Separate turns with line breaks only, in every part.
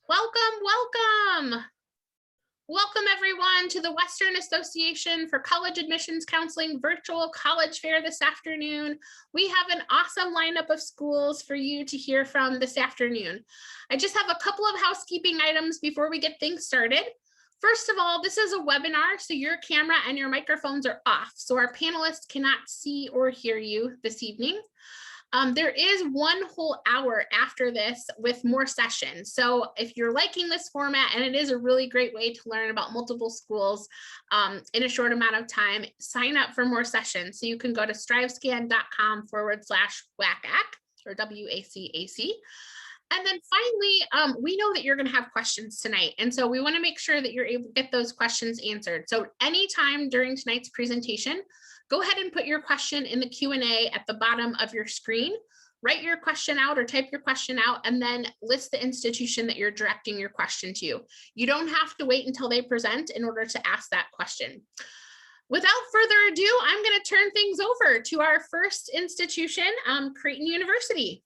Welcome, welcome. Welcome everyone to the Western Association for College Admissions Counseling Virtual College Fair this afternoon. We have an awesome lineup of schools for you to hear from this afternoon. I just have a couple of housekeeping items before we get things started. First of all, this is a webinar, so your camera and your microphones are off, so our panelists cannot see or hear you this evening. There is one whole hour after this with more sessions. So if you're liking this format, and it is a really great way to learn about multiple schools in a short amount of time, sign up for more sessions. So you can go to strivescan.com/WACAC or WACAC. And then finally, we know that you're going to have questions tonight. And so we want to make sure that you're able to get those questions answered. So anytime during tonight's presentation, go ahead and put your question in the Q&A at the bottom of your screen. Write your question out or type your question out and then list the institution that you're directing your question to. You don't have to wait until they present in order to ask that question. Without further ado, I'm going to turn things over to our first institution, Creighton University.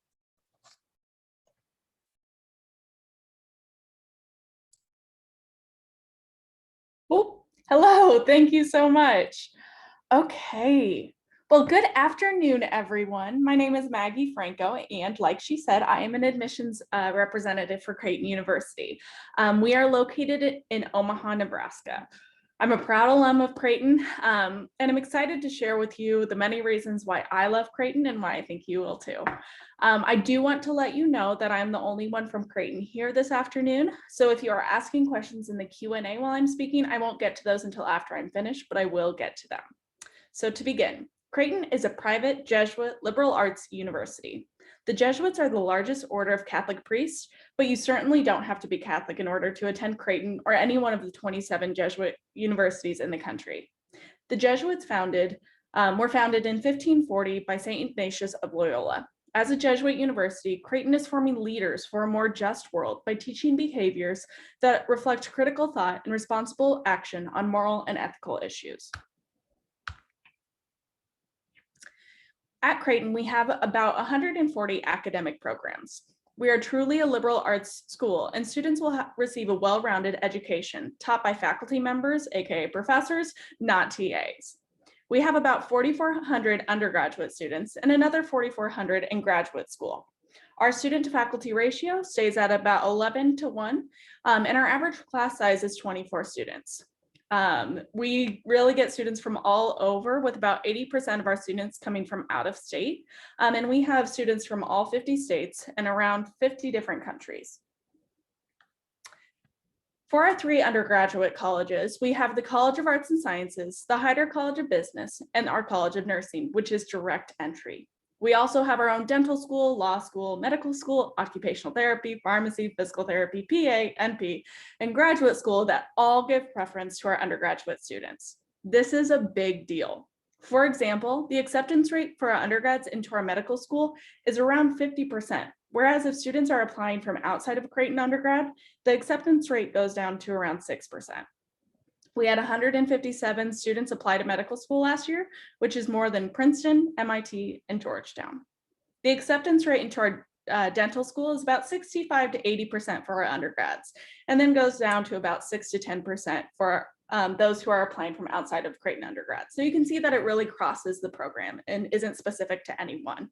Oh, hello, thank you so much. Okay, well, good afternoon, everyone. My name is Maggie Franco, and like she said, I am an admissions representative for Creighton University. We are located in Omaha, Nebraska. I'm a proud alum of Creighton, and I'm excited to share with you the many reasons why I love Creighton and why I think you will too. I do want to let you know that I'm the only one from Creighton here this afternoon. So if you are asking questions in the Q&A while I'm speaking, I won't get to those until after I'm finished, but I will get to them. So to begin, Creighton is a private Jesuit liberal arts university. The Jesuits are the largest order of Catholic priests, but you certainly don't have to be Catholic in order to attend Creighton or any one of the 27 Jesuit universities in the country. The Jesuits were founded in 1540 by St. Ignatius of Loyola. As a Jesuit university, Creighton is forming leaders for a more just world by teaching behaviors that reflect critical thought and responsible action on moral and ethical issues. At Creighton, we have about 140 academic programs. We are truly a liberal arts school, and students will receive a well-rounded education taught by faculty members, aka professors, not TAs. We have about 4,400 undergraduate students and another 4,400 in graduate school. Our student to faculty ratio stays at about 11:1, and our average class size is 24 students. We really get students from all over, with about 80% of our students coming from out of state. And we have students from all 50 states and around 50 different countries. For our 3 undergraduate colleges, we have the College of Arts and Sciences, the Heider College of Business, and our College of Nursing, which is direct entry. We also have our own dental school, law school, medical school, occupational therapy, pharmacy, physical therapy, PA, NP, and graduate school that all give preference to our undergraduate students. This is a big deal. For example, the acceptance rate for our undergrads into our medical school is around 50%, whereas if students are applying from outside of Creighton undergrad, the acceptance rate goes down to around 6%. We had 157 students apply to medical school last year, which is more than Princeton, MIT, and Georgetown. The acceptance rate into our dental school is about 65 to 80% for our undergrads, and then goes down to about 6 to 10% for those who are applying from outside of Creighton undergrad. So you can see that it really crosses the program and isn't specific to anyone.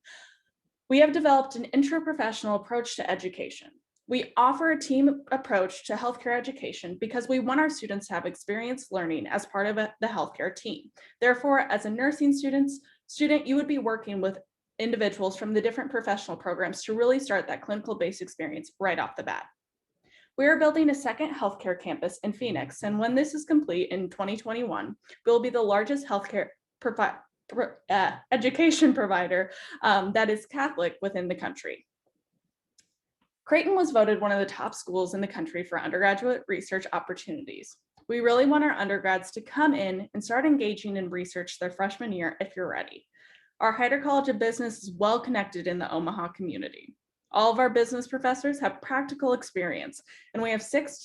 We have developed an intraprofessional approach to education. We offer a team approach to healthcare education because we want our students to have experience learning as part of the healthcare team. Therefore, as a nursing student, you would be working with individuals from the different professional programs to really start that clinical-based experience right off the bat. We are building a second healthcare campus in Phoenix, and when this is complete in 2021, we'll be the largest healthcare education provider that is Catholic within the country. Creighton was voted one of the top schools in the country for undergraduate research opportunities. We really want our undergrads to come in and start engaging in research their freshman year if you're ready. Our Heider College of Business is well connected in the Omaha community. All of our business professors have practical experience, and we have 6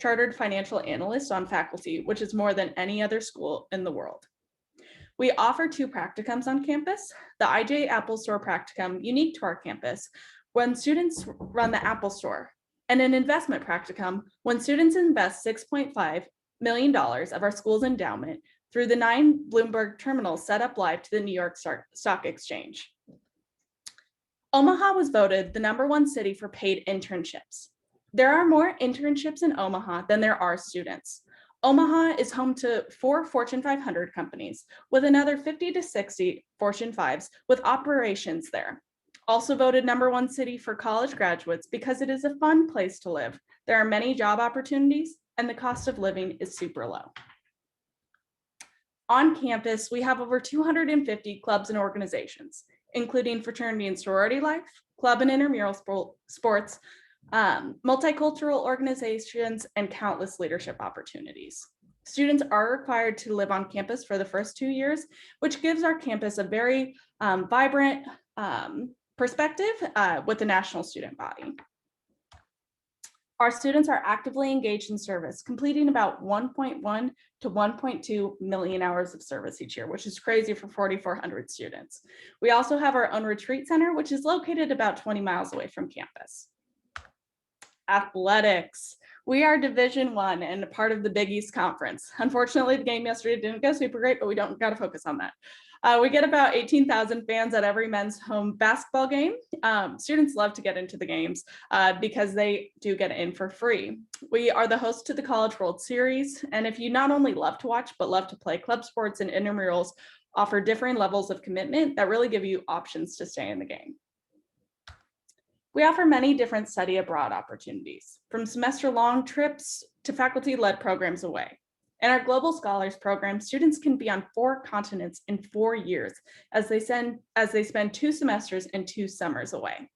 chartered financial analysts on faculty, which is more than any other school in the world. We offer 2 practicums on campus, the IJ Apple Store practicum unique to our campus. When students run the Apple Store, and an investment practicum when students invest $6.5 million of our school's endowment through the 9 Bloomberg terminals set up live to the New York Stock Exchange. Omaha was voted the #1 city for paid internships. There are more internships in Omaha than there are students. Omaha is home to 4 Fortune 500 companies, with another 50 to 60 Fortune 5s with operations there. Also voted #1 city for college graduates because it is a fun place to live. There are many job opportunities and the cost of living is super low. On campus, we have over 250 clubs and organizations, including fraternity and sorority life, club and intramural sports, multicultural organizations, and countless leadership opportunities. Students are required to live on campus for the first 2 years, which gives our campus a very vibrant perspective with the national student body. Our students are actively engaged in service, completing about 1.1 to 1.2 million hours of service each year, which is crazy for 4,400 students. We also have our own retreat center, which is located about 20 miles away from campus. Athletics. We are Division I and a part of the Big East Conference. Unfortunately, the game yesterday didn't go super great, but we don't got to focus on that. We get about 18,000 fans at every men's home basketball game. Students love to get into the games because they do get in for free. We are the host to the College World Series. And if you not only love to watch, but love to play, club sports and intramurals offer differing levels of commitment that really give you options to stay in the game. We offer many different study abroad opportunities, from semester-long trips to faculty-led programs away. In our Global Scholars Program, students can be on 4 continents in 4 years as they spend 2 semesters and 2 summers away.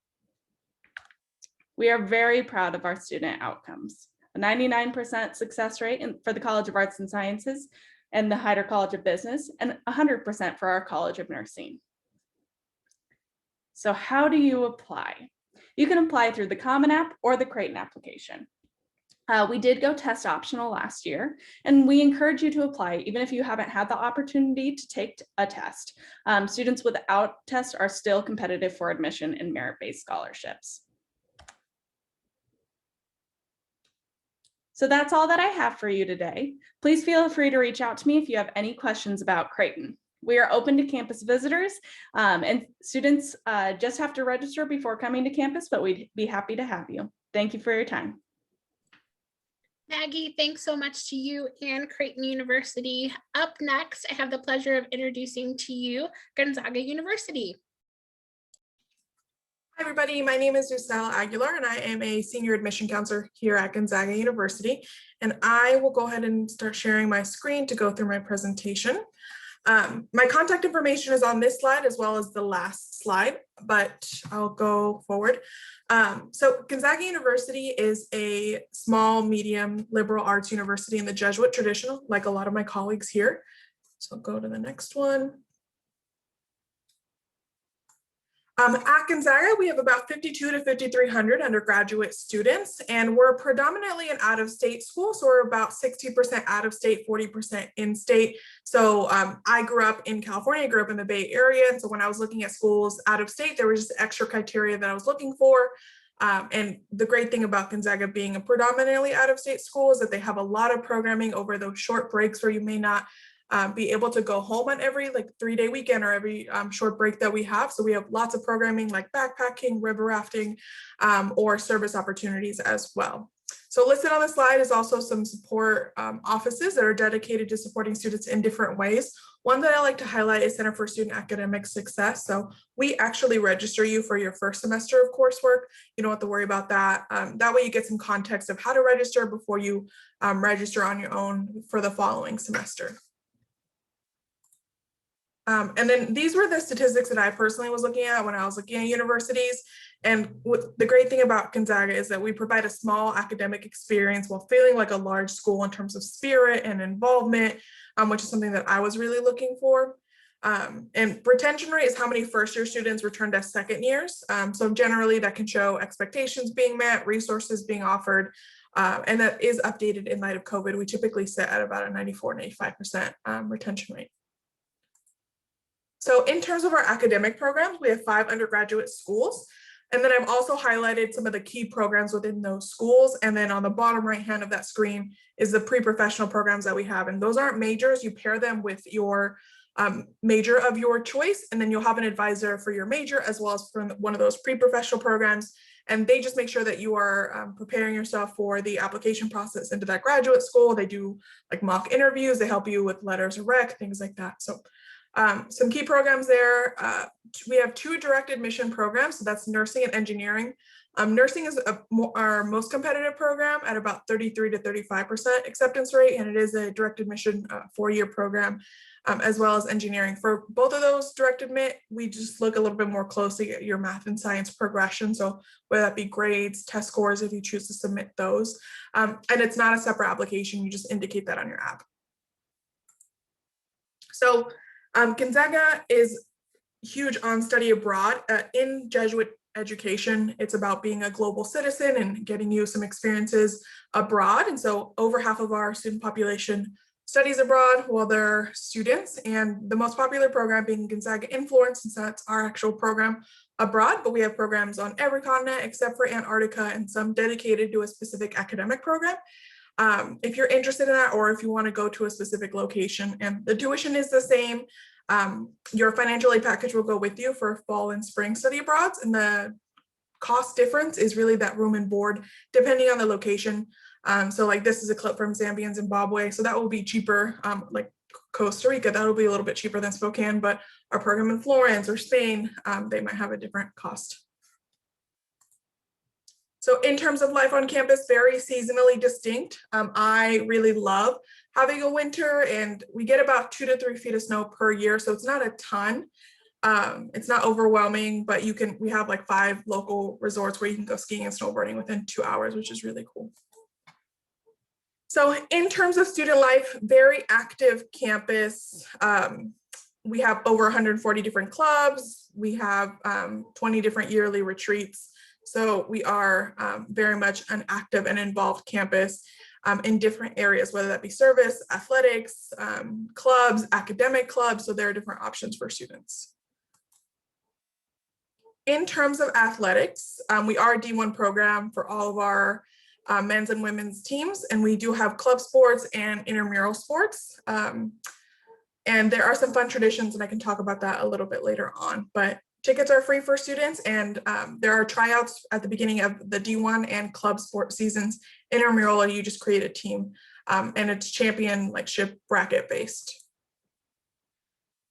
We are very proud of our student outcomes. A 99% success rate for the College of Arts and Sciences and the Hyder College of Business, and 100% for our College of Nursing. So how do you apply? You can apply through the Common App or the Creighton application. We did go test optional last year, and we encourage you to apply even if you haven't had the opportunity to take a test. Students without tests are still competitive for admission in merit-based scholarships. So that's all that I have for you today. Please feel free to reach out to me if you have any questions about Creighton. We are open to campus visitors, and students just have to register before coming to campus, but we'd be happy to have you. Thank you for your time.
Maggie, thanks so much to you and Creighton University. Up next, I have the pleasure of introducing to you Gonzaga University.
Hi, everybody. My name is Lucille Aguilar, and I am a senior admission counselor here at Gonzaga University. And I will go ahead and start sharing my screen to go through my presentation. My contact information is on this slide as well as the last slide, but I'll go forward. So Gonzaga University is a small, medium, liberal arts university in the Jesuit tradition, like a lot of my colleagues here. So I'll go to the next one. At Gonzaga, we have about 52 to 5,300 undergraduate students, and we're predominantly an out-of-state school. So we're about 60% out-of-state, 40% in-state. So I grew up in California, grew up in the Bay Area. And so when I was looking at schools out-of-state, there was just extra criteria that I was looking for. And the great thing about Gonzaga being a predominantly out-of-state school is that they have a lot of programming over those short breaks where you may not be able to go home on every 3-day weekend or every short break that we have. So we have lots of programming like backpacking, river rafting, or service opportunities as well. So listed on the slide is also some support offices that are dedicated to supporting students in different ways. One that I like to highlight is Center for Student Academic Success. So we actually register you for your first semester of coursework. You don't have to worry about that. That way you get some context of how to register before you register on your own for the following semester. And then these were the statistics that I personally was looking at when I was looking at universities. And the great thing about Gonzaga is that we provide a small academic experience while feeling like a large school in terms of spirit and involvement, which is something that I was really looking for. And retention rate is how many first-year students returned as second years. So generally that can show expectations being met, resources being offered, and that is updated in light of COVID. We typically sit at about a 94, 95% retention rate. So in terms of our academic programs, we have 5 undergraduate schools. And then I've also highlighted some of the key programs within those schools. And then on the bottom right hand of that screen is the pre-professional programs that we have. And those aren't majors. You pair them with your major of your choice, and then you'll have an advisor for your major as well as from one of those pre-professional programs. And they just make sure that you are preparing yourself for the application process into that graduate school. They do like mock interviews. They help you with letters of rec, things like that. So some key programs there. We have 2 direct admission programs. So that's nursing and engineering. Nursing is our most competitive program at about 33 to 35% acceptance rate, and it is a direct admission 4-year program, as well as engineering. For both of those direct admit, we just look a little bit more closely at your math and science progression. So whether that be grades, test scores, if you choose to submit those. And it's not a separate application, you just indicate that on your app. So Gonzaga is huge on study abroad. In Jesuit education, it's about being a global citizen and getting you some experiences abroad. And so over half of our student population studies abroad while they're students, and the most popular program being Gonzaga Influence, since that's our actual program abroad, but we have programs on every continent except for Antarctica and some dedicated to a specific academic program. If you're interested in that, or if you want to go to a specific location, and the tuition is the same, your financial aid package will go with you for fall and spring study abroads, and the cost difference is really that room and board depending on the location. So like this is a clip from Zambia and Zimbabwe, so that will be cheaper. Like Costa Rica, that will be a little bit cheaper than Spokane, but our program in Florence or Spain, they might have a different cost. So in terms of life on campus, very seasonally distinct. I really love having a winter, and we get about 2 to 3 feet of snow per year, so it's not a ton. It's not overwhelming, but we have like 5 local resorts where you can go skiing and snowboarding within 2 hours, which is really cool. So in terms of student life, very active campus. We have over 140 different clubs. We have 20 different yearly retreats. So we are very much an active and involved campus in different areas, whether that be service, athletics, clubs, academic clubs. So there are different options for students. In terms of athletics, we are a D1 program for all of our men's and women's teams, and we do have club sports and intramural sports. And there are some fun traditions, and I can talk about that a little bit later on, but tickets are free for students, and there are tryouts at the beginning of the D1 and club sport seasons. Intramural, you just create a team, and it's championship bracket based.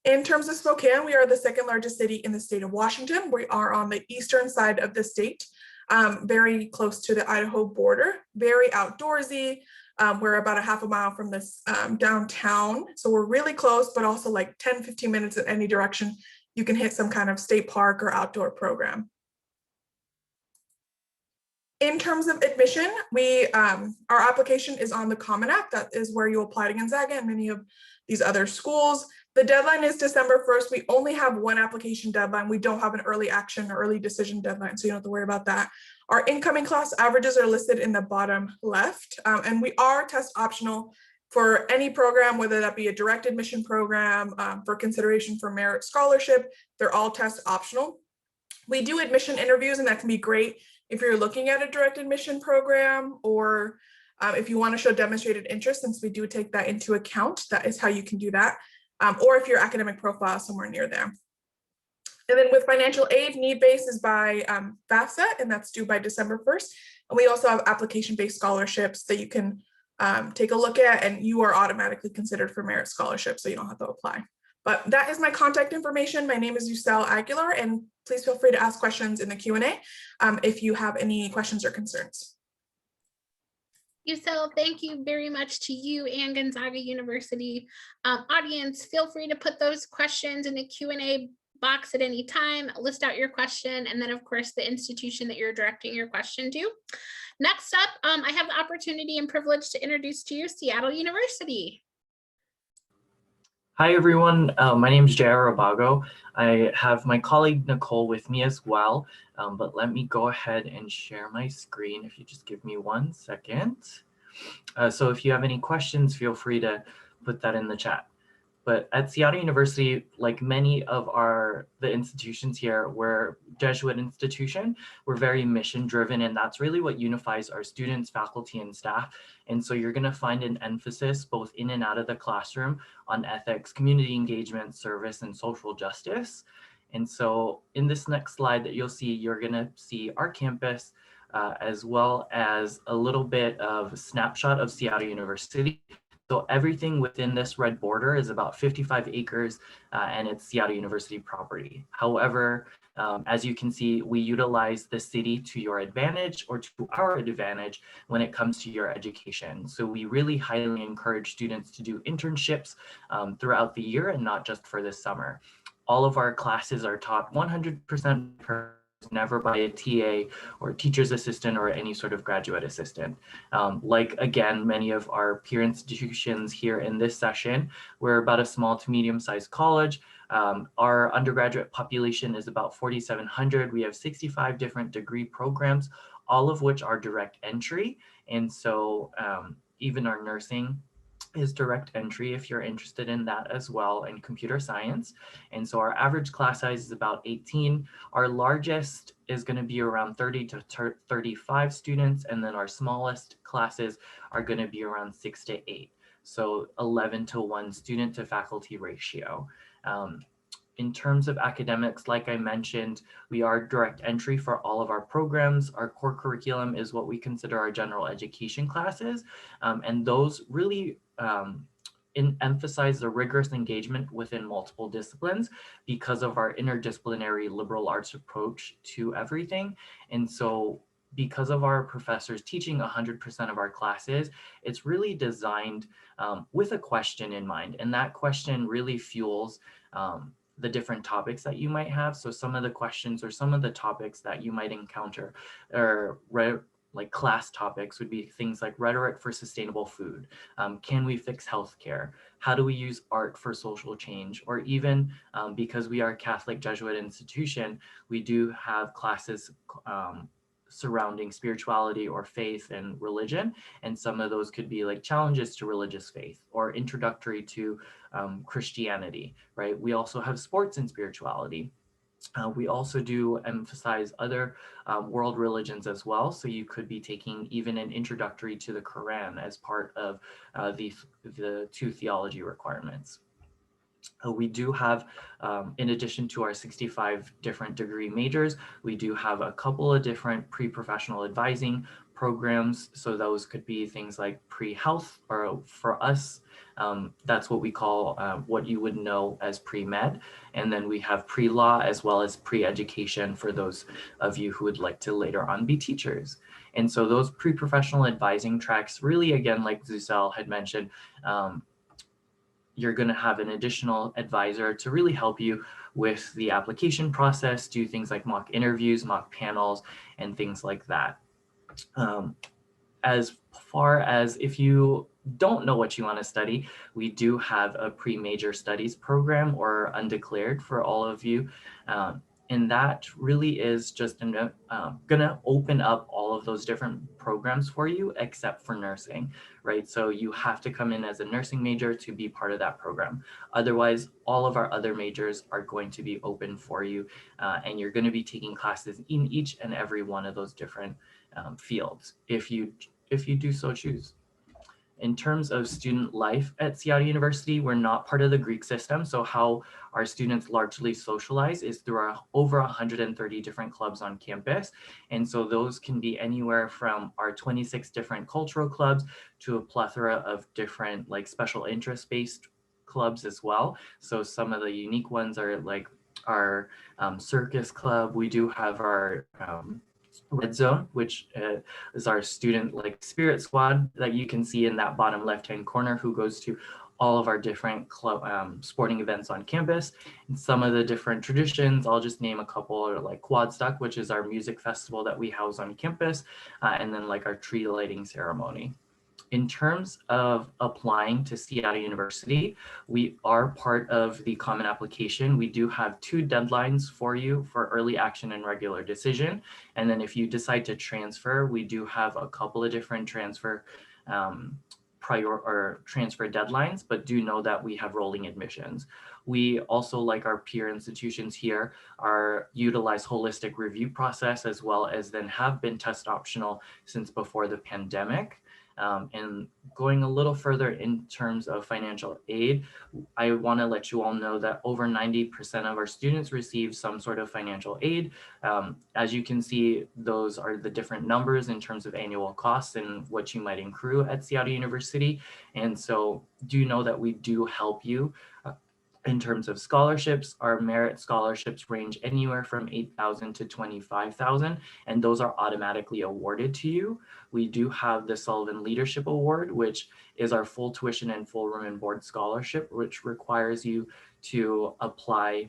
In terms of Spokane, we are the 2nd largest city in the state of Washington. We are on the eastern side of the state, very close to the Idaho border, very outdoorsy. We're about a half a mile from this downtown. So we're really close, but also like 10, 15 minutes in any direction. You can hit some kind of state park or outdoor program. In terms of admission, our application is on the Common App. That is where you apply to Gonzaga and many of these other schools. The deadline is December 1st. We only have one application deadline. We don't have an early action or early decision deadline, so you don't have to worry about that. Our incoming class averages are listed in the bottom left, and we are test optional for any program, whether that be a direct admission program, for consideration for merit scholarship. They're all test optional. We do admission interviews, and that can be great if you're looking at a direct admission program, or if you want to show demonstrated interest, since we do take that into account. That is how you can do that. Or if your academic profile is somewhere near there. And then with financial aid, need-based is by FAFSA, and that's due by December 1st. And we also have application-based scholarships that you can take a look at, and you are automatically considered for merit scholarship, so you don't have to apply. But that is my contact information. My name is Yusel Aguilar, and please feel free to ask questions in the Q&A if you have any questions or concerns.
Yusel, thank you very much to you and Gonzaga University. Audience, feel free to put those questions in the Q&A box at any time, list out your question, and then of course the institution that you're directing your question to. Next up, I have the opportunity and privilege to introduce to you Seattle University.
Hi everyone, my name is J.R. Abago. I have my colleague Nicole with me as well, but let me go ahead and share my screen if you just give me 1 second. So if you have any questions, feel free to put that in the chat. But at Seattle University, like many of the institutions here, we're Jesuit institution, we're very mission driven, and that's really what unifies our students, faculty, and staff. And so you're gonna find an emphasis both in and out of the classroom on ethics, community engagement, service, and social justice. And so in this next slide that you'll see, you're gonna see our campus, as well as a little bit of a snapshot of Seattle University. So everything within this red border is about 55 acres and it's Seattle University property. However, as you can see, we utilize the city to your advantage or to our advantage when it comes to your education. So we really highly encourage students to do internships throughout the year and not just for the summer. All of our classes are taught 100% per never by a TA or teacher's assistant or any sort of graduate assistant. Like, again, many of our peer institutions here in this session, we're about a small to medium-sized college. Our undergraduate population is about 4,700. We have 65 different degree programs, all of which are direct entry. And so even our nursing is direct entry if you're interested in that as well, and computer science. And so our average class size is about 18. Our largest is going to be around 30 to 35 students, and then our smallest classes are going to be around 6 to 8. So 11 to 1 student to faculty ratio. In terms of academics, like I mentioned, we are direct entry for all of our programs. Our core curriculum is what we consider our general education classes. And those really emphasize the rigorous engagement within multiple disciplines because of our interdisciplinary liberal arts approach to everything. And so because of our professors teaching 100% of our classes, it's really designed with a question in mind. And that question really fuels the different topics that you might have. So some of the questions or some of the topics that you might encounter or like class topics would be things like rhetoric for sustainable food. Can we fix healthcare? How do we use art for social change? Or even because we are a Catholic Jesuit institution, we do have classes surrounding spirituality or faith and religion. And some of those could be like challenges to religious faith or introductory to Christianity, right? We also have sports and spirituality. We also do emphasize other world religions as well. So you could be taking even an introductory to the Quran as part of the 2 theology requirements. We do have, in addition to our 65 different degree majors, we do have a couple of different pre-professional advising programs. So those could be things like pre-health, or for us, that's what we call what you would know as pre-med. And then we have pre-law as well as pre-education for those of you who would like to later on be teachers. And so those pre-professional advising tracks really, again, like Zusel had mentioned, you're going to have an additional advisor to really help you with the application process, do things like mock interviews, mock panels, and things like that. As far as if you don't know what you want to study, we do have a pre-major studies program or undeclared for all of you. And that really is just going to open up all of those different programs for you, except for nursing, right? So you have to come in as a nursing major to be part of that program. Otherwise, all of our other majors are going to be open for you, and you're going to be taking classes in each and every one of those different fields, if you do so choose. In terms of student life at Seattle University, we're not part of the Greek system. So how our students largely socialize is through our over 130 different clubs on campus. And so those can be anywhere from our 26 different cultural clubs to a plethora of different like special interest-based clubs as well. So some of the unique ones are like our circus club. We do have our Red Zone, which is our student like spirit squad that you can see in that bottom left-hand corner, who goes to all of our different club sporting events on campus. And some of the different traditions, I'll just name a couple, are like Quadstock, which is our music festival that we house on campus, and then like our tree lighting ceremony. In terms of applying to Seattle University, we are part of the common application. We do have 2 deadlines for you for early action and regular decision. And then if you decide to transfer, we do have a couple of different transfer transfer deadlines, but do know that we have rolling admissions. We also, like our peer institutions here, utilize holistic review process, as well as then have been test optional since before the pandemic. And going a little further in terms of financial aid, I want to let you all know that over 90% of our students receive some sort of financial aid. As you can see, those are the different numbers in terms of annual costs and what you might accrue at Seattle University. And so do know that we do help you. In terms of scholarships, our merit scholarships range anywhere from $8,000 to $25,000, and those are automatically awarded to you. We do have the Sullivan Leadership Award, which is our full tuition and full room and board scholarship, which requires you to apply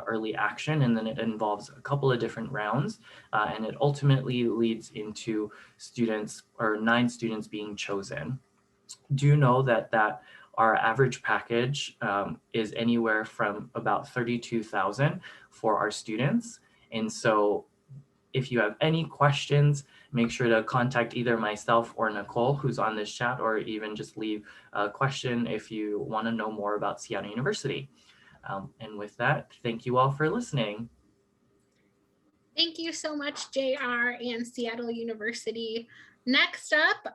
early action, and then it involves a couple of different rounds, and it ultimately leads into 9 students being chosen. Do know that our average package is anywhere from about $32,000 for our students. And so if you have any questions, make sure to contact either myself or Nicole, who's on this chat, or even just leave a question if you want to know more about Seattle University. And with that, thank you all for listening.
Thank you so much, JR and Seattle University. Next up,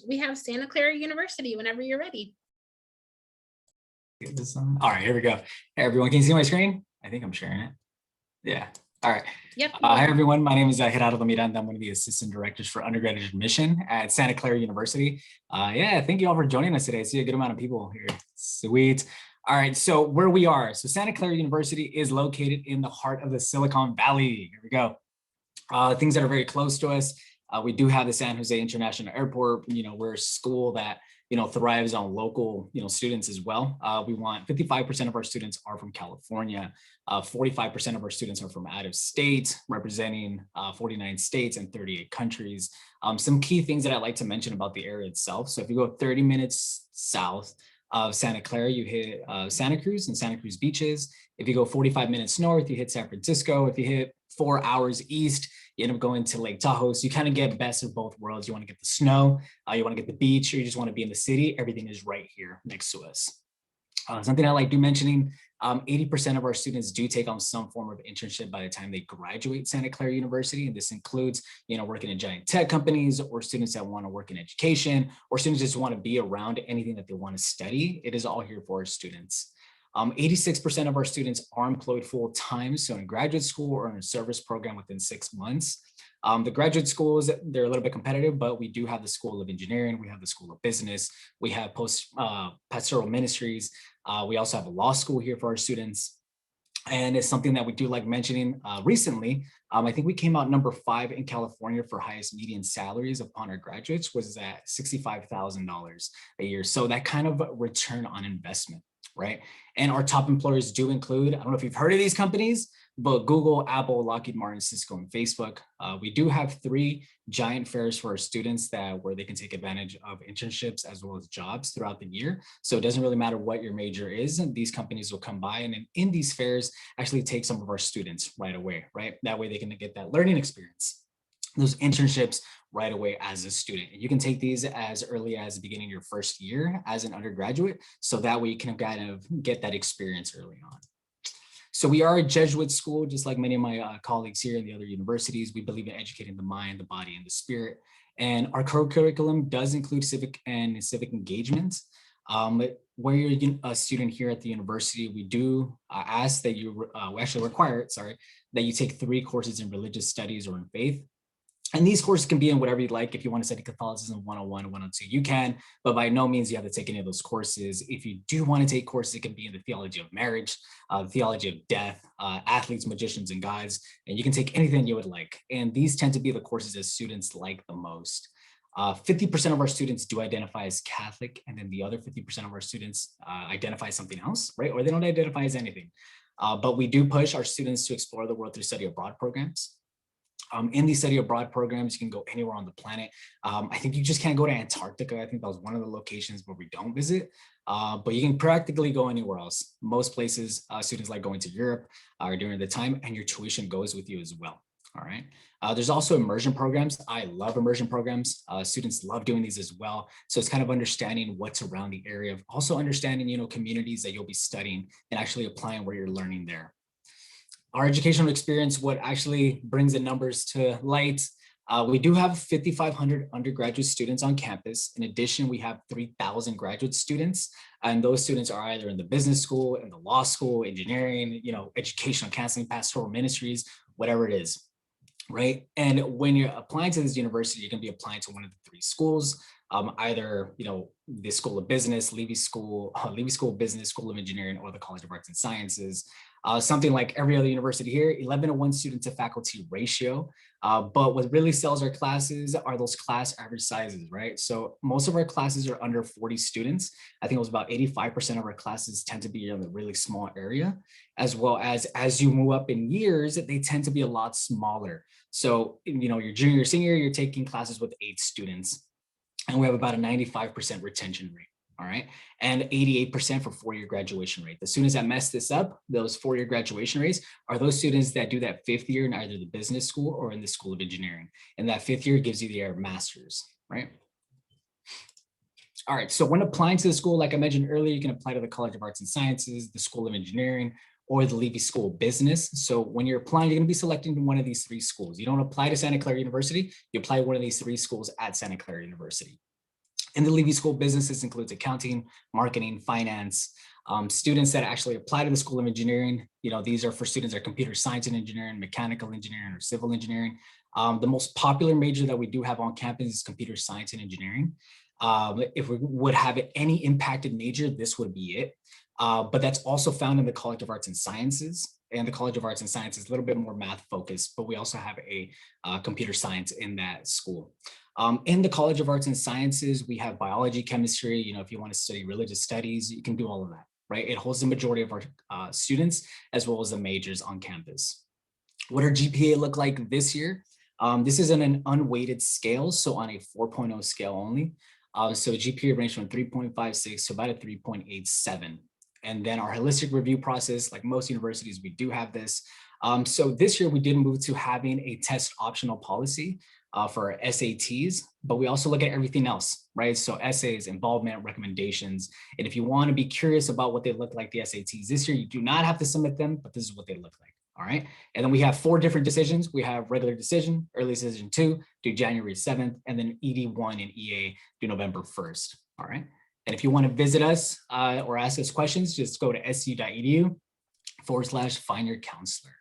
we have Santa Clara University, whenever you're ready.
Get this on. All right, here we go. Hey, everyone, can you see my screen? I think I'm sharing it. Yeah. All right.
Yep.
Hi, everyone. My name is Gerardo Miranda. I'm one of the assistant directors for undergraduate admission at Santa Clara University. Yeah, thank you all for joining us today. I see a good amount of people here. Sweet. All right, so where we are. So Santa Clara University is located in the heart of the Silicon Valley. Here we go. Things that are very close to us. We do have the San Jose International Airport. We're a school that thrives on local, students as well. We want 55% of our students are from California. 45% of our students are from out of state, representing 49 states and 38 countries. Some key things that I'd like to mention about the area itself. So if you go 30 minutes south of Santa Clara, you hit Santa Cruz and Santa Cruz beaches. If you go 45 minutes north, you hit San Francisco. If you hit 4 hours east, you end up going to Lake Tahoe. So you kind of get best of both worlds. You want to get the snow, you want to get the beach, or you just want to be in the city. Everything is right here next to us. Something I like mentioning, 80% of our students do take on some form of internship by the time they graduate Santa Clara University. And this includes, working in giant tech companies, or students that want to work in education, or students just want to be around anything that they want to study. It is all here for our students. 86% of our students are employed full-time, so in graduate school or in a service program within 6 months. The graduate schools, they're a little bit competitive, but we do have the School of Engineering, we have the School of Business, we have pastoral ministries, we also have a law school here for our students. And it's something that we do like mentioning recently. I think we came out number 5 in California for highest median salaries upon our graduates, was at $65,000 a year. So that kind of return on investment, right? And our top employers do include, I don't know if you've heard of these companies, but Google, Apple, Lockheed Martin, Cisco, and Facebook. We do have 3 giant fairs for our students where they can take advantage of internships as well as jobs throughout the year. So it doesn't really matter what your major is, and these companies will come by and in these fairs actually take some of our students right away, right? That way they can get that learning experience, those internships right away as a student. You can take these as early as the beginning of your first year as an undergraduate. So that way you can kind of get that experience early on. So we are a Jesuit school, just like many of my colleagues here in the other universities. We believe in educating the mind, the body, and the spirit. And our core curriculum does include civic engagement. Where you're a student here at the university, we do ask that you, we actually require it, that you take 3 courses in religious studies or in faith. And these courses can be in whatever you'd like. If you want to study Catholicism 101, 102, you can, but by no means you have to take any of those courses. If you do want to take courses, it can be in the theology of marriage, theology of death, athletes, magicians, and gods, and you can take anything you would like. And these tend to be the courses that students like the most. 50% of our students do identify as Catholic, and then the other 50% of our students identify as something else, right? Or they don't identify as anything. But we do push our students to explore the world through study abroad programs. In these study abroad programs, you can go anywhere on the planet. I think you just can't go to Antarctica. I think that was one of the locations where we don't visit, but you can practically go anywhere else. Most places, students like going to Europe during the time, and your tuition goes with you as well. All right. There's also immersion programs. I love immersion programs. Students love doing these as well. So it's kind of understanding what's around the area, also understanding, communities that you'll be studying and actually applying where you're learning there. Our educational experience, what actually brings the numbers to light. We do have 5,500 undergraduate students on campus. In addition, we have 3,000 graduate students, and those students are either in the business school, in the law school, engineering, educational counseling, pastoral ministries, whatever it is. Right. And when you're applying to this university, you can be applying to one of the three schools, either, the School of Business, Levy School of Business, School of Engineering, or the College of Arts and Sciences. Something like every other university here, 11:1 student to faculty ratio. But what really sells our classes are those class average sizes, right? So most of our classes are under 40 students. I think it was about 85% of our classes tend to be in a really small area, as well as you move up in years, they tend to be a lot smaller. So, your junior, senior, you're taking classes with 8 students, and we have about a 95% retention rate. All right. And 88% for 4-year graduation rate. The students that mess this up, those 4-year graduation rates, are those students that do that 5th year in either the business school or in the School of Engineering. And that 5th year gives you their master's, right? All right. So when applying to the school, like I mentioned earlier, you can apply to the College of Arts and Sciences, the School of Engineering, or the Levy School of Business. So when you're applying, you're going to be selecting one of these 3 schools. You don't apply to Santa Clara University, you apply to one of these 3 schools at Santa Clara University. In the Levy School of Business, this includes accounting, marketing, finance. Students that actually apply to the School of Engineering, these are for students that are computer science and engineering, mechanical engineering, or civil engineering. The most popular major that we do have on campus is computer science and engineering. If we would have any impacted major, this would be it. But that's also found in the College of Arts and Sciences. And the College of Arts and Sciences is a little bit more math focused, but we also have a computer science in that school. In the College of Arts and Sciences, we have biology, chemistry. If you want to study religious studies, you can do all of that, right? It holds the majority of our students as well as the majors on campus. What our GPA look like this year? This is on an unweighted scale, so on a 4.0 scale only. So GPA ranged from 3.56 to about a 3.87. And then our holistic review process, like most universities, we do have this. So this year we did move to having a test optional policy for our SATs, but we also look at everything else, right? So essays, involvement, recommendations. And if you want to be curious about what they look like, the SATs this year, you do not have to submit them, but this is what they look like. All right. And then we have 4 different decisions. We have regular decision, early decision 2, due January 7th, and then ED1 and EA due November 1st. All right. And if you want to visit us or ask us questions, just go to su.edu/find your counselor.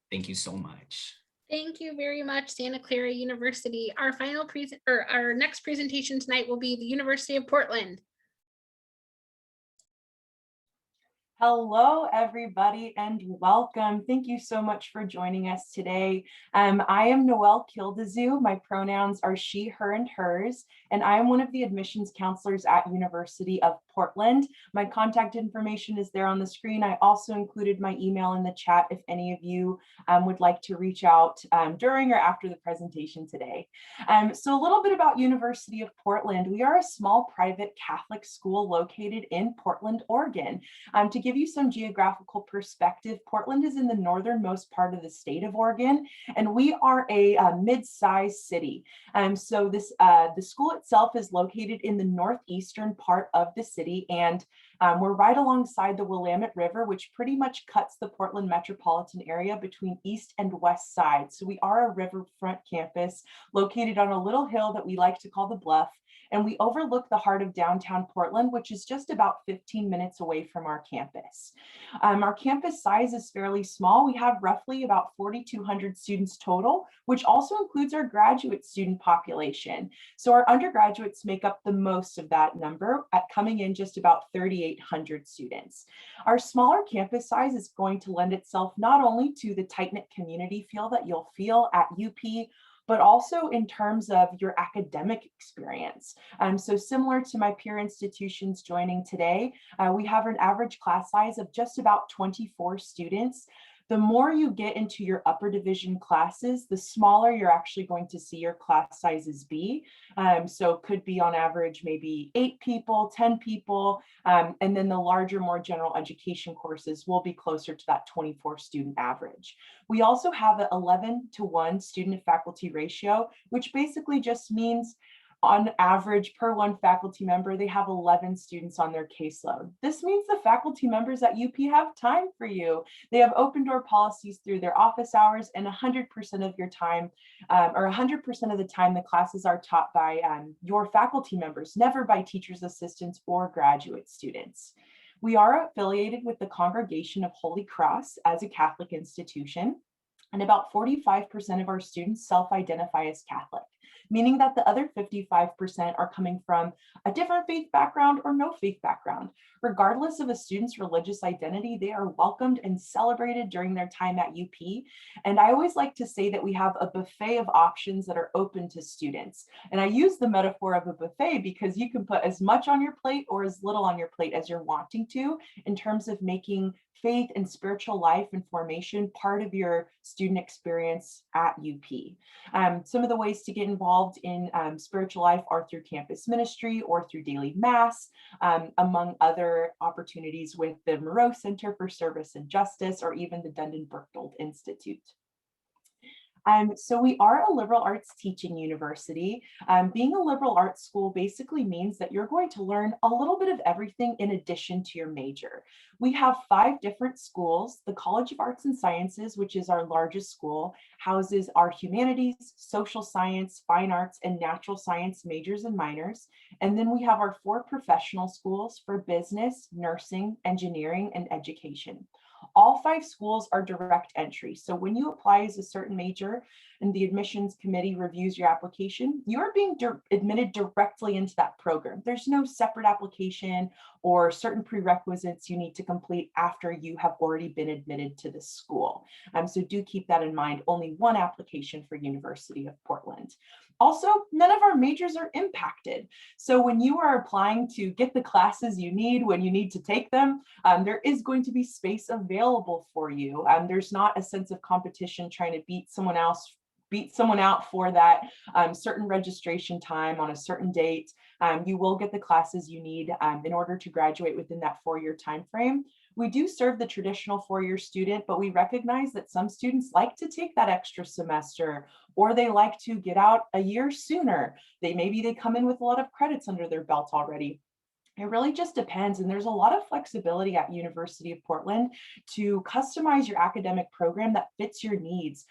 Thank you so much.
Thank you very much, Santa Clara University. Our next presentation tonight will be the University of Portland.
Hello, everybody, and welcome. Thank you so much for joining us today. I am Noelle Kildezu. My pronouns are she, her, and hers, and I am one of the admissions counselors at University of Portland. My contact information is there on the screen. I also included my email in the chat if any of you would like to reach out during or after the presentation today. So a little bit about University of Portland. We are a small private Catholic school located in Portland, Oregon. To give you some geographical perspective, Portland is in the northernmost part of the state of Oregon, and we are a mid-sized city. So the school itself is located in the northeastern part of the city, and we're right alongside the Willamette River, which pretty much cuts the Portland metropolitan area between east and west sides. So we are a riverfront campus located on a little hill that we like to call the Bluff. And we overlook the heart of downtown Portland, which is just about 15 minutes away from our campus. Our campus size is fairly small. We have roughly about 4,200 students total, which also includes our graduate student population. So our undergraduates make up the most of that number, at coming in just about 3,800 students. Our smaller campus size is going to lend itself not only to the tight-knit community feel that you'll feel at UP, but also in terms of your academic experience. So similar to my peer institutions joining today, we have an average class size of just about 24 students. The more you get into your upper division classes, the smaller you're actually going to see your class sizes be. So it could be on average, maybe 8 people, 10 people, and then the larger, more general education courses will be closer to that 24 student average. We also have an 11-to-1 student to faculty ratio, which basically just means on average, per one faculty member, they have 11 students on their caseload. This means the faculty members at UP have time for you. They have open door policies through their office hours, and 100% of your time, or 100% of the time, the classes are taught by your faculty members, never by teachers' assistants or graduate students. We are affiliated with the Congregation of Holy Cross as a Catholic institution, and about 45% of our students self-identify as Catholic, meaning that the other 55% are coming from a different faith background or no faith background. Regardless of a student's religious identity, they are welcomed and celebrated during their time at UP. And I always like to say that we have a buffet of options that are open to students. And I use the metaphor of a buffet because you can put as much on your plate or as little on your plate as you're wanting to in terms of making faith and spiritual life and formation part of your student experience at UP. Some of the ways to get involved in spiritual life are through campus ministry or through daily mass, among other opportunities with the Moreau Center for Service and Justice, or even the Dundon Berchtold Institute. So we are a liberal arts teaching university. Being a liberal arts school basically means that you're going to learn a little bit of everything in addition to your major. We have 5 different schools. The College of Arts and Sciences, which is our largest school, houses our humanities, social science, fine arts, and natural science majors and minors. And then we have our 4 professional schools for business, nursing, engineering, and education. All 5 schools are direct entry. So when you apply as a certain major and the admissions committee reviews your application, you're being admitted directly into that program. There's no separate application or certain prerequisites you need to complete after you have already been admitted to the school. So do keep that in mind. Only 1 application for University of Portland. Also, none of our majors are impacted. So when you are applying to get the classes you need, when you need to take them, there is going to be space available for you. There's not a sense of competition trying to beat someone out for that certain registration time on a certain date. You will get the classes you need in order to graduate within that 4-year time frame. We do serve the traditional 4-year student, but we recognize that some students like to take that extra semester, or they like to get out a year sooner. Maybe they come in with a lot of credits under their belt already. It really just depends, and there's a lot of flexibility at University of Portland to customize your academic program that fits your needs,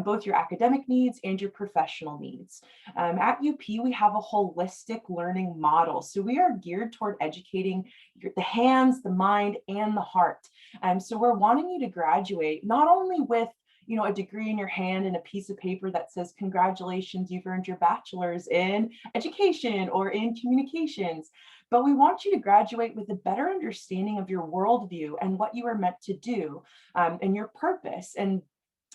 both your academic needs and your professional needs. At UP, we have a holistic learning model, so we are geared toward educating the hands, the mind, and the heart. So we're wanting you to graduate not only with a degree in your hand and a piece of paper that says, congratulations, you've earned your bachelor's in education or in communications. But we want you to graduate with a better understanding of your worldview and what you are meant to do and your purpose. And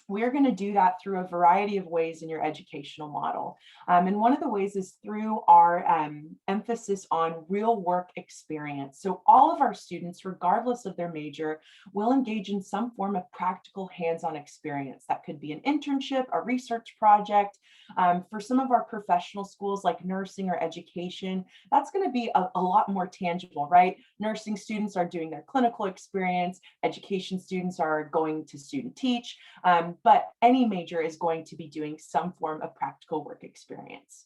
we're going to do that through a variety of ways in your educational model. And one of the ways is through our emphasis on real work experience. So all of our students, regardless of their major, will engage in some form of practical hands-on experience. That could be an internship, a research project. For some of our professional schools like nursing or education, that's going to be a lot more tangible, right? Nursing students are doing their clinical experience. Education students are going to student teach. But any major is going to be doing some form of practical work experience.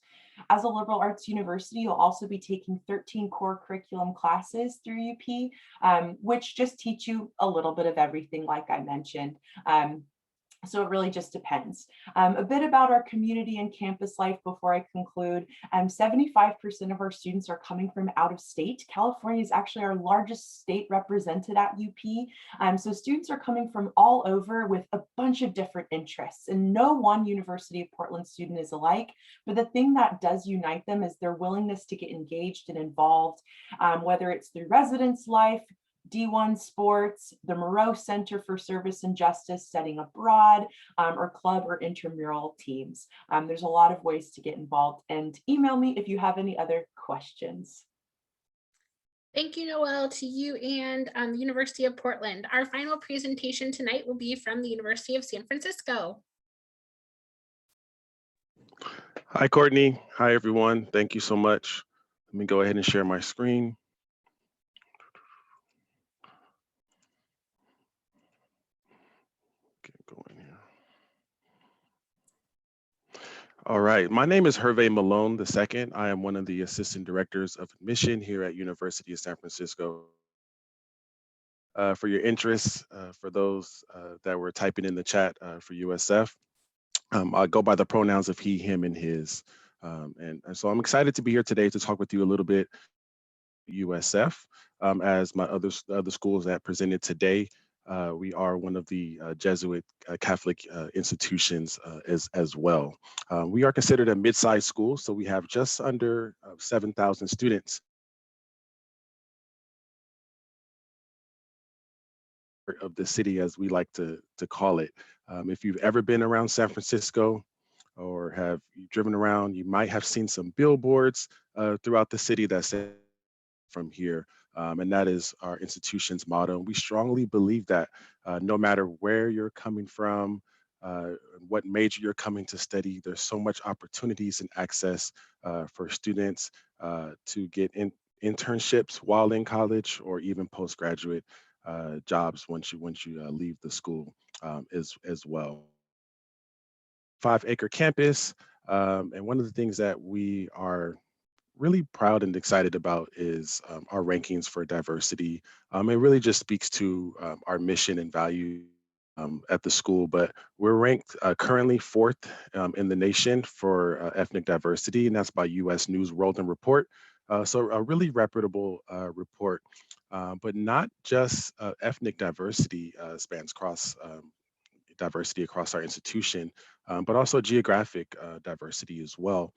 As a liberal arts university, you'll also be taking 13 core curriculum classes through UP, which just teach you a little bit of everything, like I mentioned. So it really just depends. A bit about our community and campus life before I conclude. 75% of our students are coming from out of state. California is actually our largest state represented at UP. So students are coming from all over with a bunch of different interests, and no one University of Portland student is alike. But the thing that does unite them is their willingness to get engaged and involved, whether it's through residence life, D1 sports, the Moreau Center for Service and Justice, studying abroad, or club or intramural teams. There's a lot of ways to get involved, and email me if you have any other questions.
Thank you, Noel, to you and the University of Portland. Our final presentation tonight will be from the University of San Francisco.
Hi, Courtney. Hi, everyone. Thank you so much. Let me go ahead and share my screen. Get going here. All right. My name is Hervé Malone II. I am one of the assistant directors of admission here at University of San Francisco. For your interest, for those that were typing in the chat for USF, I go by the pronouns of he, him, and his. And so I'm excited to be here today to talk with you a little bit USF. As my other schools that presented today, we are one of the Jesuit Catholic institutions as well. We are considered a mid-sized school, so we have just under 7,000 students of the city, as we like to call it. If you've ever been around San Francisco or have you driven around, you might have seen some billboards throughout the city that say from here. And that is our institution's motto. We strongly believe that no matter where you're coming from, what major you're coming to study, there's so much opportunities and access for students to get internships while in college or even postgraduate jobs once you leave the school as well. 5-acre campus, and one of the things that we are really proud and excited about is our rankings for diversity. It really just speaks to our mission and value at the school, but we're ranked currently 4th in the nation for ethnic diversity, and that's by US News World and Report. So a really reputable report, but not just ethnic diversity spans across diversity across our institution, but also geographic diversity as well.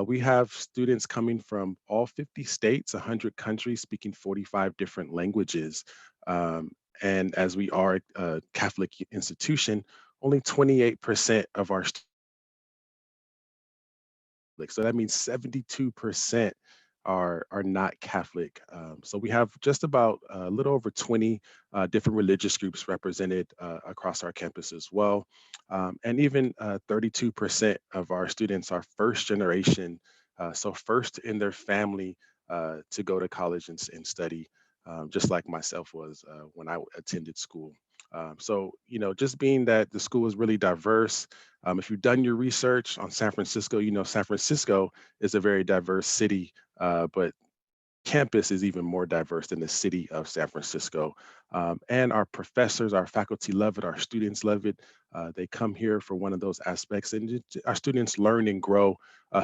We have students coming from all 50 states, 100 countries, speaking 45 different languages. And as we are a Catholic institution, only 28% of our students, so that means 72% are not Catholic. So we have just about a little over 20 different religious groups represented across our campus as well. And even 32% of our students are first generation, so first in their family to go to college and study, just like myself was when I attended school. So, just being that the school is really diverse, if you've done your research on San Francisco, San Francisco is a very diverse city, but campus is even more diverse than the city of San Francisco. And our professors, our faculty love it, our students love it. They come here for one of those aspects, and our students learn and grow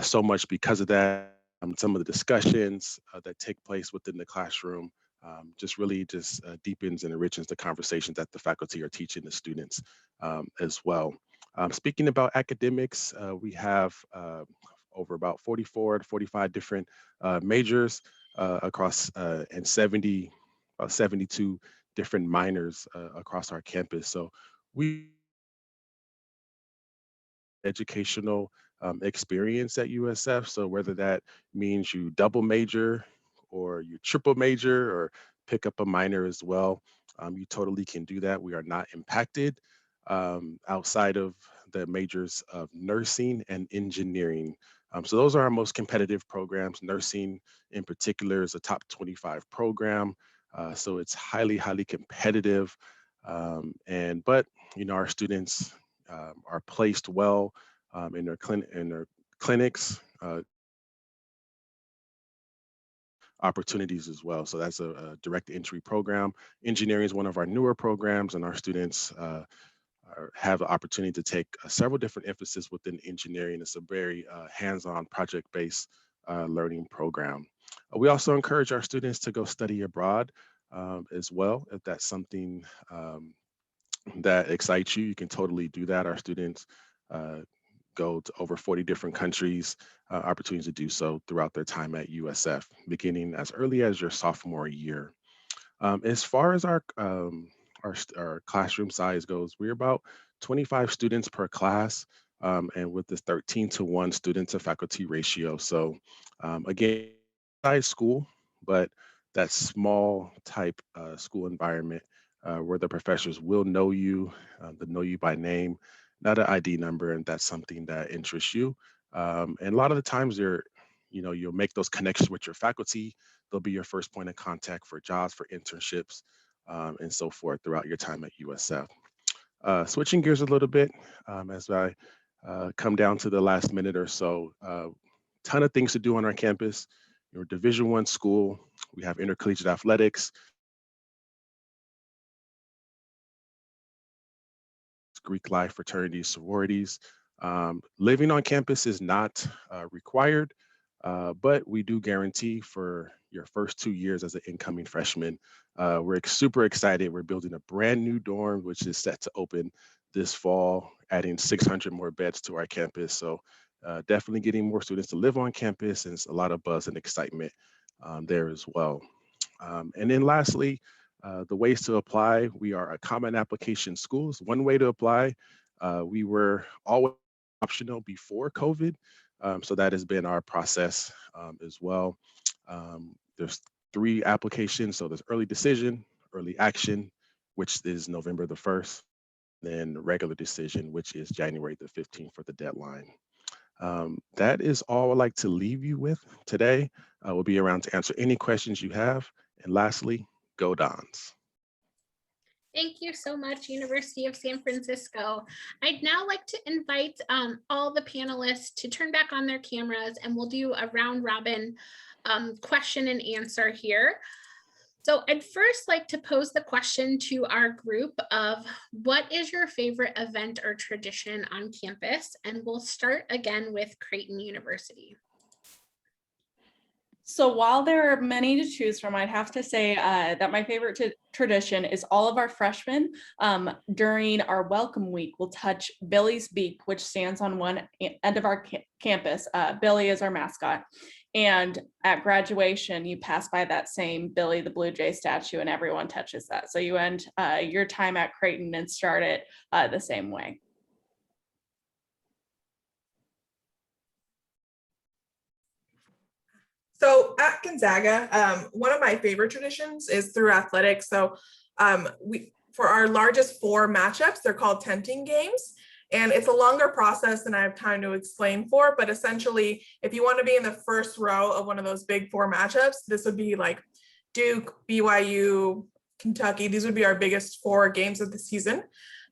so much because of that. Some of the discussions that take place within the classroom just really deepens and enriches the conversations that the faculty are teaching the students as well. Speaking about academics, we have over about 44 to 45 different majors across and about 72 different minors across our campus. So we educational experience at USF. So whether that means you double major or you triple major or pick up a minor as well, you totally can do that. We are not impacted outside of the majors of nursing and engineering. So those are our most competitive programs. Nursing in particular is a top 25 program. So it's highly, highly competitive. But our students are placed well in their clinics, opportunities as well. So that's a direct entry program. Engineering is one of our newer programs, and our students have the opportunity to take several different emphasis within engineering. It's a very hands-on project-based learning program. We also encourage our students to go study abroad as well. If that's something that excites you, you can totally do that. Our students go to over 40 different countries, opportunities to do so throughout their time at USF, beginning as early as your sophomore year. As far as our classroom size goes, we're about 25 students per class, and with this 13-to-1 student to faculty ratio. So again, size school, but that small type school environment where the professors will know you, they'll know you by name, not an ID number, and that's something that interests you. And a lot of the times you'll make those connections with your faculty. They'll be your first point of contact for jobs, for internships, and so forth throughout your time at USF. Switching gears a little bit, as I come down to the last minute or so, ton of things to do on our campus. We're Division I school. We have intercollegiate athletics, Greek life, fraternities, sororities. Living on campus is not required, but we do guarantee for your first 2 years as an incoming freshman. We're super excited. We're building a brand new dorm, which is set to open this fall, adding 600 more beds to our campus. So definitely getting more students to live on campus, and it's a lot of buzz and excitement there as well. And then lastly, the ways to apply. We are a common application school. It's one way to apply. We were always optional before COVID. So that has been our process as well. There's 3 applications. So there's early decision, early action, which is November the 1st, then regular decision, which is January the 15th for the deadline. That is all I'd like to leave you with today. We'll be around to answer any questions you have. And lastly, go Dons.
Thank you so much, University of San Francisco. I'd now like to invite all the panelists to turn back on their cameras, and we'll do a round robin question and answer here. So I'd first like to pose the question to our group of what is your favorite event or tradition on campus? And we'll start again with Creighton University.
So while there are many to choose from, I'd have to say that my favorite tradition is all of our freshmen during our welcome week will touch Billy's beak, which stands on one end of our campus. Billy is our mascot. And at graduation, you pass by that same Billy the Blue Jay statue and everyone touches that. So you end your time at Creighton and start it the same way.
So at Gonzaga, one of my favorite traditions is through athletics. So for our largest 4 matchups, they're called tenting games. And it's a longer process than I have time to explain for, but essentially, if you want to be in the first row of one of those big 4 matchups, this would be like Duke, BYU, Kentucky. These would be our biggest 4 games of the season.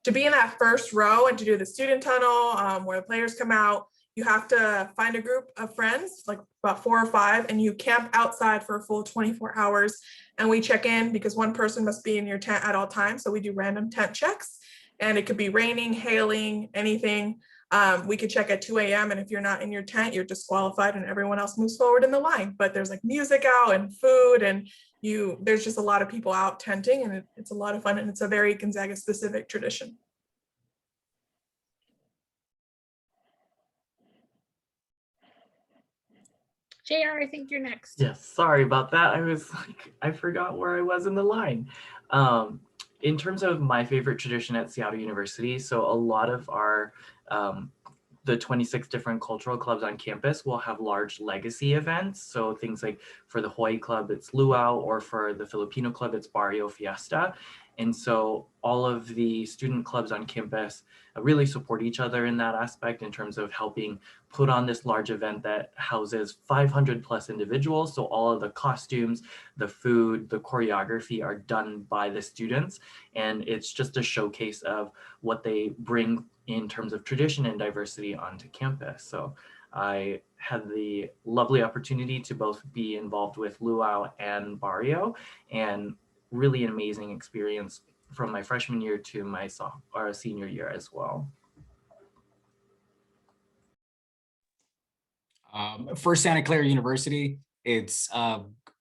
To be in that first row and to do the student tunnel where the players come out, you have to find a group of friends, like about 4 or 5, and you camp outside for a full 24 hours. And we check in because one person must be in your tent at all times. So we do random tent checks, and it could be raining, hailing, anything. We could check at 2 a.m. and if you're not in your tent, you're disqualified and everyone else moves forward in the line. But there's like music out and food, and there's just a lot of people out tenting, and it's a lot of fun, and it's a very Gonzaga specific tradition.
JR, I think you're next.
Yes, sorry about that. I forgot where I was in the line. In terms of my favorite tradition at Seattle University, so a lot of our the 26 different cultural clubs on campus will have large legacy events. So things like for the Hawaii Club, it's Luau, or for the Filipino Club, it's Barrio Fiesta. And so all of the student clubs on campus really support each other in that aspect in terms of helping put on this large event that houses 500 plus individuals. So all of the costumes, the food, the choreography are done by the students. And it's just a showcase of what they bring in terms of tradition and diversity onto campus. So I had the lovely opportunity to both be involved with Luau and Barrio, and really an amazing experience from my freshman year to my senior year as well.
For Santa Clara University, it's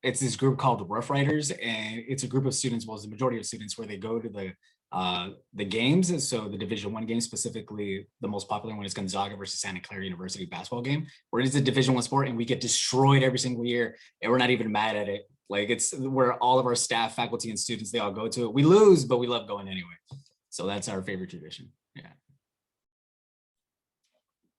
this group called the Rough Riders, and it's a group of students, well, it's the majority of students, where they go to the games. So the Division I game, specifically the most popular one is Gonzaga versus Santa Clara University basketball game, where it is a Division I sport, and we get destroyed every single year, and we're not even mad at it. Like, it's where all of our staff, faculty, and students, they all go to it. We lose, but we love going anyway. So that's our favorite tradition. Yeah.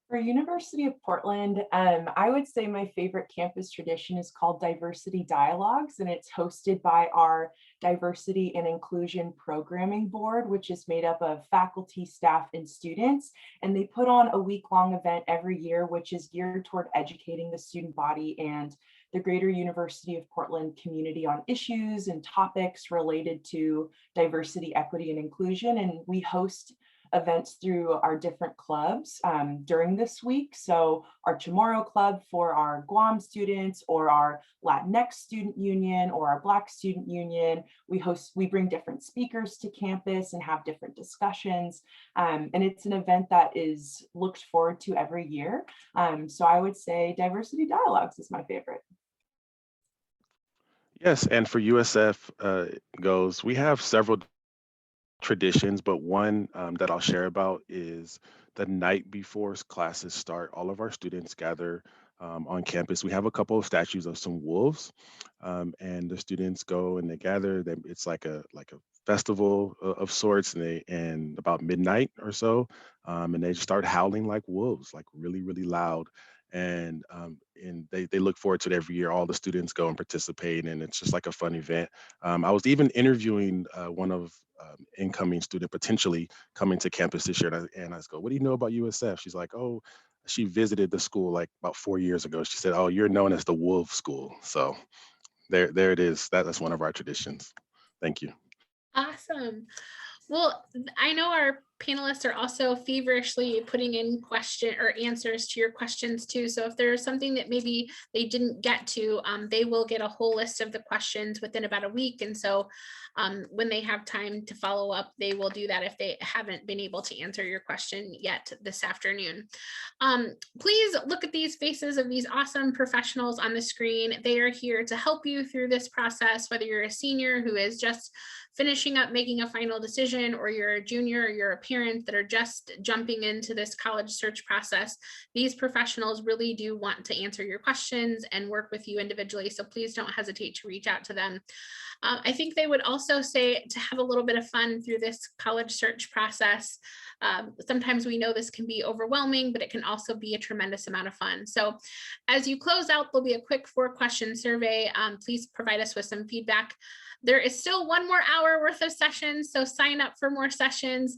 For University of Portland, I would say my favorite campus tradition is called Diversity Dialogues, and it's hosted by our Diversity and Inclusion Programming Board, which is made up of faculty, staff, and students. And they put on a week-long event every year, which is geared toward educating the student body and the greater University of Portland community on issues and topics related to diversity, equity, and inclusion. And we host events through our different clubs during this week. So our Chamorro Club for our Guam students, or our Latinx Student Union, or our Black Student Union. We bring different speakers to campus and have different discussions. And it's an event that is looked forward to every year. So I would say Diversity Dialogues is my favorite.
Yes, and for USF goes, we have several traditions, but one that I'll share about is the night before classes start, all of our students gather on campus. We have a couple of statues of some wolves, and the students go and they gather. It's like a festival of sorts, and about midnight or so, and they just start howling like wolves, like really, really loud. And they look forward to it every year. All the students go and participate, and it's just like a fun event. I was even interviewing one of incoming student potentially coming to campus this year, and I go, "What do you know about USF?" She's like, "Oh, she visited the school like about 4 years ago." She said, "Oh, you're known as the Wolf School." So there it is. That's one of our traditions. Thank you.
Awesome. Well, I know our panelists are also feverishly putting in question or answers to your questions too. So if there's something that maybe they didn't get to, they will get a whole list of the questions within about a week. And so when they have time to follow up, they will do that if they haven't been able to answer your question yet this afternoon. Please look at these faces of these awesome professionals on the screen. They are here to help you through this process, whether you're a senior who is just finishing up making a final decision, or you're a junior, or you're a parent that are just jumping into this college search process. These professionals really do want to answer your questions and work with you individually. So please don't hesitate to reach out to them. I think they would also say to have a little bit of fun through this college search process. Sometimes we know this can be overwhelming, but it can also be a tremendous amount of fun. So as you close out, there'll be a quick 4-question survey. Please provide us with some feedback. There is still 1 more hour worth of sessions, so sign up for more sessions.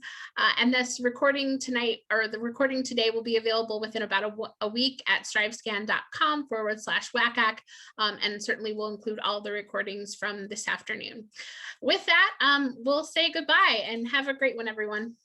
And this recording tonight, or the recording today, will be available within about a week at strivescan.com/WACAC, and certainly we'll include all the recordings from this afternoon. With that, we'll say goodbye and have a great one, everyone.